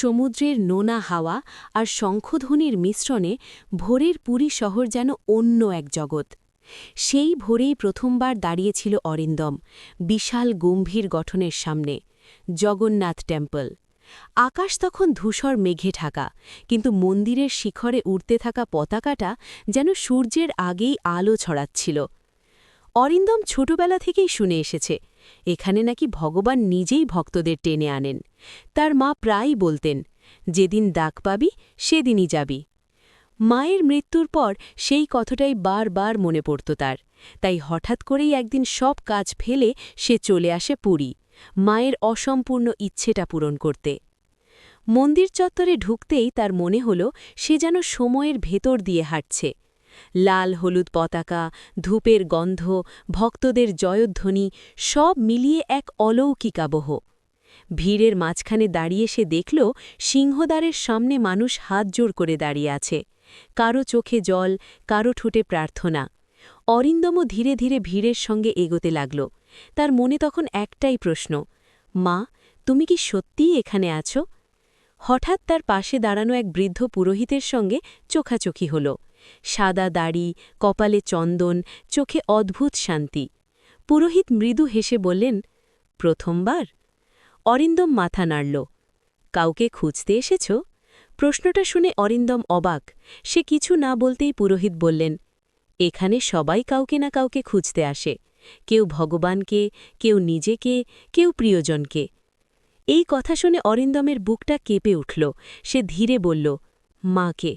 সমুদ্রের নোনা হাওয়া আর শঙ্খধ্বনির মিশ্রণে ভোরের পুরী শহর যেন অন্য এক জগৎ। সেই ভোরেই প্রথমবার দাঁড়িয়েছিল অরিন্দম বিশাল গম্ভীর গঠনের সামনে, জগন্নাথ টেম্পল। আকাশ তখন ধূসর মেঘে ঢাকা, কিন্তু মন্দিরের শিখরে উড়তে থাকা পতাকাটা যেন সূর্যের আগেই আলো ছড়াচ্ছিল। অরিন্দম ছোটবেলা থেকেই শুনে এসেছে, এখানে নাকি ভগবান নিজেই ভক্তদের টেনে আনেন। তার মা প্রায়ই বলতেন, যেদিন ডাক পাবি সেদিনই যাবি। মায়ের মৃত্যুর পর সেই কথাটাই বারবার মনে পড়ত তার, তাই হঠাৎ করেই একদিন সব কাজ ফেলে সে চলে আসে পুরী, মায়ের অসম্পূর্ণ ইচ্ছেটা পূরণ করতে। মন্দির চত্বরে ঢুকতেই তার মনে হল সে যেন সময়ের ভেতর দিয়ে হাঁটছে। লাল হলুদ পতাকা, ধূপের গন্ধ, ভক্তদের জয়ধ্বনি সব মিলিয়ে এক অলৌকিক আবহ। ভিড়ের মাঝখানে দাঁড়িয়ে সে দেখল সিংহদ্বারের সামনে মানুষ হাত জোড় করে দাঁড়িয়ে আছে, কারো চোখে জল, কারো ঠোঁটে প্রার্থনা। অরিন্দমও ধীরে ধীরে ভিড়ের সঙ্গে এগোতে লাগল। তার মনে তখন একটাই প্রশ্ন, মা, তুমি কি সত্যিই এখানে আছো? হঠাৎ তার পাশে দাঁড়ানো এক বৃদ্ধ পুরোহিতের সঙ্গে চোখাচোখি হল। সাদা দাড়ি, কপালে চন্দন, চোখে অদ্ভুত শান্তি। পুরোহিত মৃদু হেসে বললেন, প্রথমবার? অরিন্দম মাথা নাড়ল। কাউকে খুঁজতে এসেছ? প্রশ্নটা শুনে অরিন্দম অবাক। সে কিছু না বলতেই পুরোহিত বললেন, এখানে সবাই কাউকে না কাউকে খুঁজতে আসে, কেউ ভগবানকে, কেউ নিজেকে, কেউ প্রিয়জনকে। এই কথা শুনে অরিন্দমের বুকটা কেঁপে উঠল। সে ধীরে বলল, মাকে।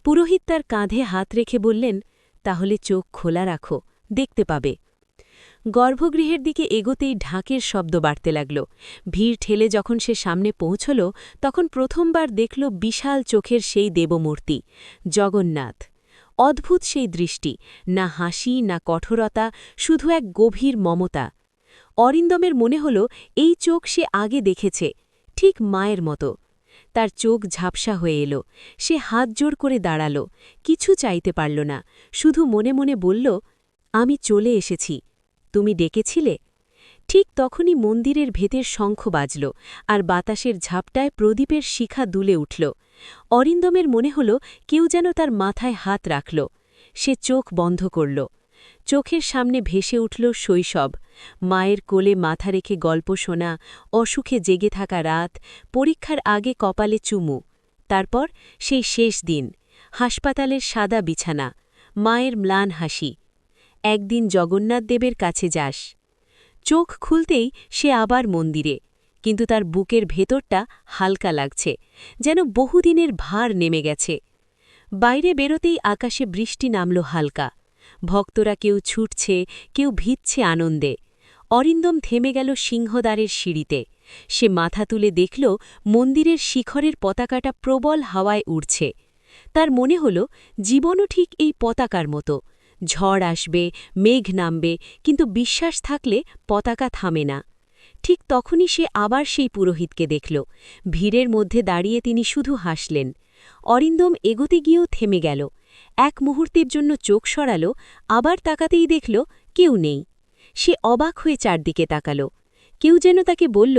পুরোহিত তার কাঁধে হাত রেখে বললেন, তাহলে চোখ খোলা রাখো, দেখতে পাবে। গর্ভগৃহের দিকে এগোতেই ঢাকের শব্দ বাড়তে লাগল। ভিড় ঠেলে যখন সে সামনে পৌঁছল, তখন প্রথমবার দেখল বিশাল চোখের সেই দেবমূর্তি, জগন্নাথ। অদ্ভুত সেই দৃষ্টি, না হাসি না কঠোরতা, শুধু এক গভীর মমতা। অরিন্দমের মনে হল এই চোখ সে আগে দেখেছে, ঠিক মায়ের মতো। তার চোখ ঝাপসা হয়ে এলো। সে হাত জোড় করে দাঁড়াল, কিছু চাইতে পারল না, শুধু মনে মনে বলল, আমি চলে এসেছি, তুমি ডেকেছিলে। ঠিক তখনই মন্দিরের ভেতর শঙ্খ বাজল, আর বাতাসের ঝাপটায় প্রদীপের শিখা দুলে উঠল। অরিন্দমের মনে হল কেউ যেন তার মাথায় হাত রাখল। সে চোখ বন্ধ করল। চোখের সামনে ভেসে উঠল শৈশব, মায়ের কোলে মাথা রেখে গল্প শোনা, অসুখে জেগে থাকা রাত, পরীক্ষার আগে কপালে চুমু। তারপর সেই শেষ দিন, হাসপাতালের সাদা বিছানা, মায়ের ম্লান হাসি। একদিন জগন্নাথদেবের কাছে যাস। চোখ খুলতেই সে আবার মন্দিরে, কিন্তু তার বুকের ভেতরটা হালকা লাগছে, যেন বহুদিনের ভার নেমে গেছে। বাইরে বেরোতেই আকাশে বৃষ্টি নামল হালকা। ভক্তরা কেউ ছুটছে, কেউ ভিজছে আনন্দে। অরিন্দম থেমে গেল সিংহদ্বারের সিঁড়িতে। সে মাথা তুলে দেখল মন্দিরের শিখরের পতাকাটা প্রবল হাওয়ায় উড়ছে। তার মনে হল জীবনও ঠিক এই পতাকার মতো, ঝড় আসবে, মেঘ নামবে, কিন্তু বিশ্বাস থাকলে পতাকা থামে না। ঠিক তখনই সে আবার সেই পুরোহিতকে দেখল। ভিড়ের মধ্যে দাঁড়িয়ে তিনি শুধু হাসলেন। অরিন্দম এগোতে গিয়েও থেমে গেল। এক মুহূর্তের জন্য চোখ সরাল, আবার তাকাতেই দেখল কেউ নেই। সে অবাক হয়ে চারদিকে তাকাল। কেউ যেন তাকে বলল,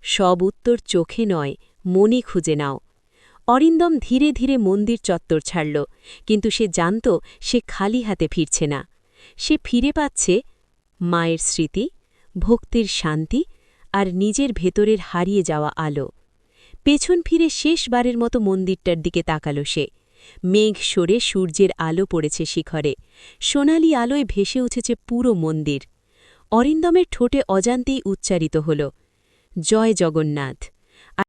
সব উত্তর চোখে নয়, মনে খুঁজে নাও। অরিন্দম ধীরে ধীরে মন্দির চত্বর ছাড়ল, কিন্তু সে জানত সে খালি হাতে ফিরছে না। সে ফিরে পাচ্ছে মায়ের স্মৃতি, ভক্তির শান্তি, আর নিজের ভেতরের হারিয়ে যাওয়া আলো। পেছন ফিরে শেষবারের মতো মন্দিরটার দিকে তাকাল সে। মেঘ সরে সূর্যের আলো পড়েছে শিখরে, সোনালি আলোয় ভেসে উঠেছে পুরো মন্দির। অরিন্দমের ঠোঁটে অজান্তেই উচ্চারিত হল, জয় জগন্নাথ।